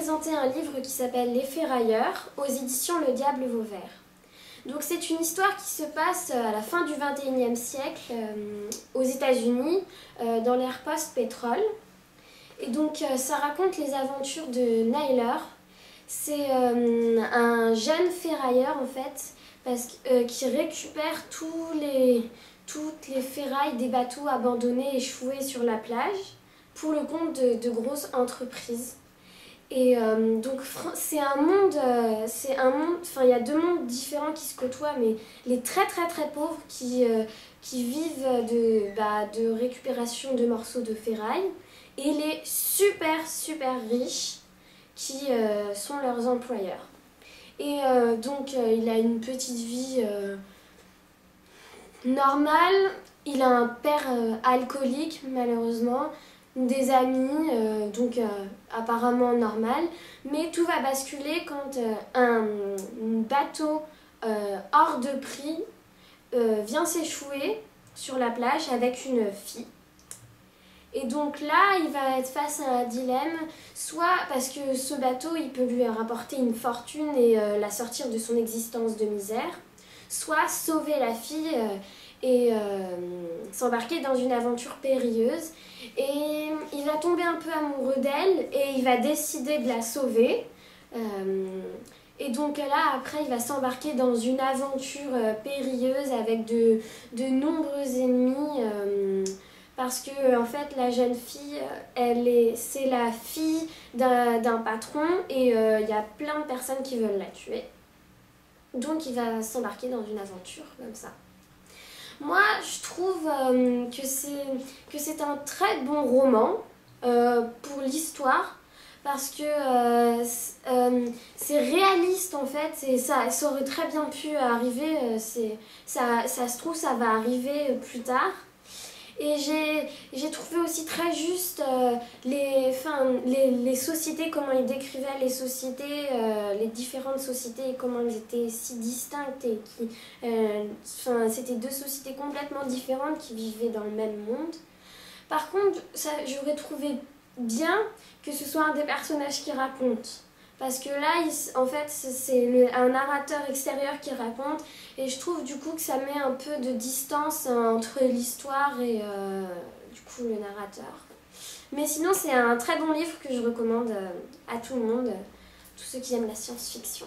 présenter un livre qui s'appelle Les Ferrailleurs, aux éditions Le Diable Vauvert. Donc c'est une histoire qui se passe à la fin du XXIe siècle aux États-Unis, dans l'ère post-pétrole. Et donc ça raconte les aventures de Nyler. C'est un jeune ferrailleur en fait, qui récupère toutes les ferrailles des bateaux abandonnés et échoués sur la plage pour le compte de grosses entreprises. Et donc c'est un monde, enfin il y a deux mondes différents qui se côtoient, mais les très pauvres qui vivent de récupération de morceaux de ferraille, et les super riches qui sont leurs employeurs. Et donc il a une petite vie normale, il a un père alcoolique malheureusement, des amis, apparemment normal, mais tout va basculer quand un bateau hors de prix vient s'échouer sur la plage avec une fille. Et donc là, il va être face à un dilemme, soit parce que ce bateau, il peut lui rapporter une fortune et la sortir de son existence de misère, soit sauver la fille et s'embarquer dans une aventure périlleuse. Et il va tomber un peu amoureux d'elle et il va décider de la sauver. Et donc là, après, il va s'embarquer dans une aventure périlleuse avec de nombreux ennemis. Parce que en fait, la jeune fille, c'est la fille d'un patron et il y a plein de personnes qui veulent la tuer. Donc il va s'embarquer dans une aventure comme ça. Moi, je trouve que c'est un très bon roman pour l'histoire, parce que c'est réaliste en fait, et ça aurait très bien pu arriver, ça se trouve ça va arriver plus tard. Et j'ai trouvé aussi très juste les sociétés, comment ils décrivaient les sociétés, les différentes sociétés, comment elles étaient si distinctes et c'était deux sociétés complètement différentes qui vivaient dans le même monde. Par contre, j'aurais trouvé bien que ce soit un des personnages qui raconte. Parce que là, en fait, c'est un narrateur extérieur qui raconte, et je trouve du coup que ça met un peu de distance entre l'histoire et du coup le narrateur. Mais sinon, c'est un très bon livre que je recommande à tout le monde, tous ceux qui aiment la science-fiction.